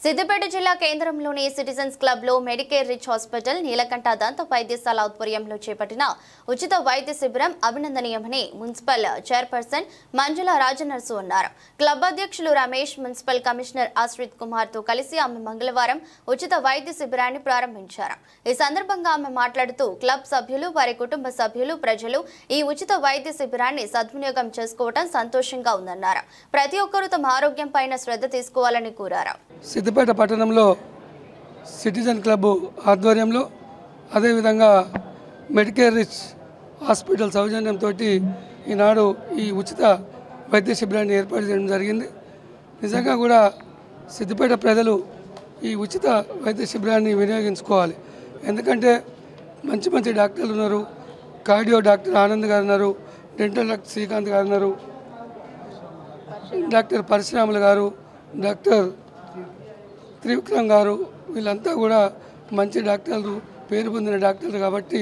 సిద్దిపేట జిల్లా కేంద్రంలోని citizens club లో మెడికేర్ రిచ్ హాస్పిటల్ నీలకంఠ దంత వైద్యశాల ఆధ్వర్యంలో చేపట్టిన ఉచిత వైద్య శిబిరం అభినందనీయమని మున్సిపల్ చైర్పర్సన్ మంజుల రాజనర్సు అన్నారు. క్లబ్ అధ్యక్షులు రమేష్, మున్సిపల్ కమిషనర్ ఆశ్రిత్ కుమార్ తో కలిసి ఆమె మంగళవారం ఉచిత వైద్య శిబిరాన్ని ప్రారంభించారు. ఈ సందర్భంగా ఆమె మాట్లాడుతూ క్లబ్ సభ్యులు, వారి కుటుంబ సభ్యులు, ప్రజలు ఈ ఉచిత వైద్య శిబిరాన్ని సద్వినియోగం చేసుకోవడం సంతోషంగా ఉందన్నారు. ప్రతి ఒక్కరూ తమ ఆరోగ్యం పైన శ్రద్ధ తీసుకోవాలని కోరారు. సిద్దిపేట పట్టణంలో సిటిజన్ క్లబ్ ఆధ్వర్యంలో అదేవిధంగా మెడికేర్ రిచ్ హాస్పిటల్ సౌజన్యంతో ఈనాడు ఈ ఉచిత వైద్య శిబిరాన్ని ఏర్పాటు చేయడం జరిగింది. నిజంగా కూడా సిద్దిపేట ప్రజలు ఈ ఉచిత వైద్య శిబిరాన్ని వినియోగించుకోవాలి. ఎందుకంటే మంచి మంచి డాక్టర్లు ఉన్నారు. కార్డియో డాక్టర్ ఆనంద్ గారు ఉన్నారు, డెంటల్ డాక్టర్ శ్రీకాంత్ గారు ఉన్నారు, డాక్టర్ పరశురాములు గారు, డాక్టర్ త్రివిక్రమ్ గారు, వీళ్ళంతా కూడా మంచి డాక్టర్లు, పేరు పొందిన డాక్టర్లు. కాబట్టి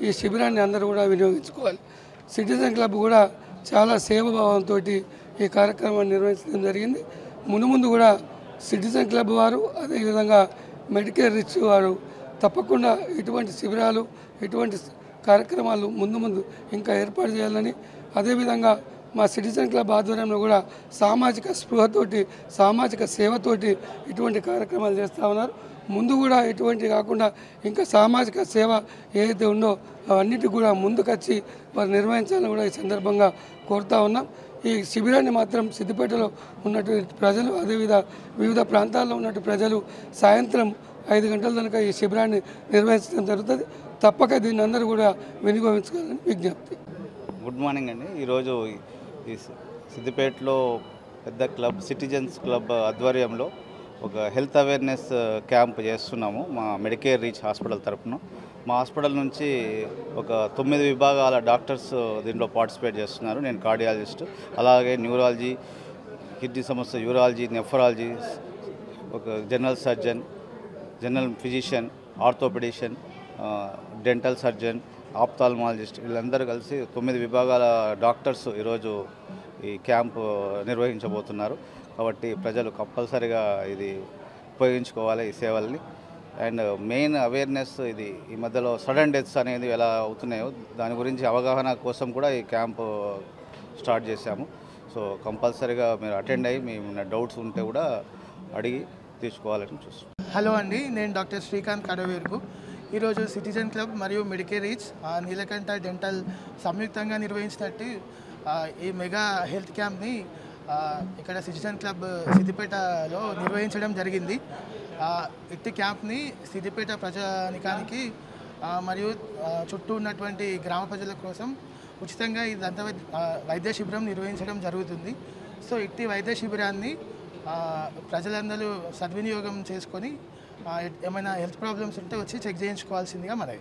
ఈ శిబిరాన్ని అందరూ కూడా వినియోగించుకోవాలి. సిటిజన్ క్లబ్ కూడా చాలా సేవాభావంతో ఈ కార్యక్రమాన్ని నిర్వహించడం జరిగింది. ముందు కూడా సిటిజన్ క్లబ్ వారు అదేవిధంగా మెడికేర్ రిచ్ వారు తప్పకుండా ఇటువంటి శిబిరాలు, ఇటువంటి కార్యక్రమాలు ముందు ఇంకా ఏర్పాటు చేయాలని, అదేవిధంగా మా సిటిజన్ క్లబ్ ఆధ్వర్యంలో కూడా సామాజిక స్పృహతోటి, సామాజిక సేవతోటి ఇటువంటి కార్యక్రమాలు చేస్తూ ఉన్నారు. ముందు కూడా ఇటువంటి కాకుండా ఇంకా సామాజిక సేవ ఏదైతే ఉందో అవన్నిటి కూడా ముందుకొచ్చి వారు నిర్వహించాలని కూడా ఈ సందర్భంగా కోరుతూ ఉన్నాం. ఈ శిబిరాన్ని మాత్రం సిద్దిపేటలో ఉన్నటువంటి ప్రజలు, వివిధ ప్రాంతాల్లో ఉన్నట్టు ప్రజలు సాయంత్రం 5 గంటల దాకా ఈ శిబిరాన్ని నిర్వహించడం జరుగుతుంది. తప్పక దీన్ని అందరూ కూడా వినియోగించుకోవాలని విజ్ఞప్తి. గుడ్ మార్నింగ్ అండి. ఈరోజు ఈ సిద్దిపేటలో పెద్ద క్లబ్ సిటిజన్స్ క్లబ్ ఆధ్వర్యంలో ఒక హెల్త్ అవేర్నెస్ క్యాంప్ చేస్తున్నాము మా మెడికేర్ రీచ్ హాస్పిటల్ తరఫున. మా హాస్పిటల్ నుంచి ఒక 9 విభాగాల డాక్టర్స్ దీంట్లో పార్టిసిపేట్ చేస్తున్నారు. నేను కార్డియాలజిస్ట్, అలాగే న్యూరాలజీ, కిడ్నీ సమస్య, యూరాలజీ, నెఫ్రాలజీ, ఒక general surgeon, general physician, orthopedician, dental surgeon, ophthalmologist, వీళ్ళందరూ కలిసి 9 విభాగాల డాక్టర్స్ ఈరోజు ఈ క్యాంపు నిర్వహించబోతున్నారు. కాబట్టి ప్రజలు కంపల్సరిగా ఇది ఉపయోగించుకోవాలి ఈ సేవల్ని. అండ్ మెయిన్ అవేర్నెస్ ఇది, ఈ మధ్యలో సడన్ డెత్స్ అనేది ఎలా అవుతున్నాయో దాని గురించి అవగాహన కోసం కూడా ఈ క్యాంపు స్టార్ట్ చేశాము. సో కంపల్సరిగా మీరు అటెండ్ అయ్యి మీ డౌట్స్ ఉంటే కూడా అడిగి తీసుకోవాలని చూస్తున్నాం. హలో అండి, నేను డాక్టర్ శ్రీకాంత్ కడవేరుకు. ఈరోజు సిటిజన్ క్లబ్ మరియు మెడికేర్ రీచ్ నీలకంఠ డెంటల్ సంయుక్తంగా నిర్వహించినట్టు ఈ మెగా హెల్త్ క్యాంప్ని ఇక్కడ సిటిజన్ క్లబ్ సిద్దిపేటలో నిర్వహించడం జరిగింది. ఇట్టి క్యాంప్ని సిద్దిపేట ప్రజానికానికి మరియు చుట్టూ ఉన్నటువంటి గ్రామ ప్రజల కోసం ఉచితంగా ఈ దంత వైద్య శిబిరం నిర్వహించడం జరుగుతుంది. సో ఇట్టి వైద్య శిబిరాన్ని ప్రజలందరూ సద్వినియోగం చేసుకొని ఏమైనా హెల్త్ ప్రాబ్లమ్స్ ఉంటే వచ్చి చెక్ చేయించుకోవాల్సిందిగా మనవి.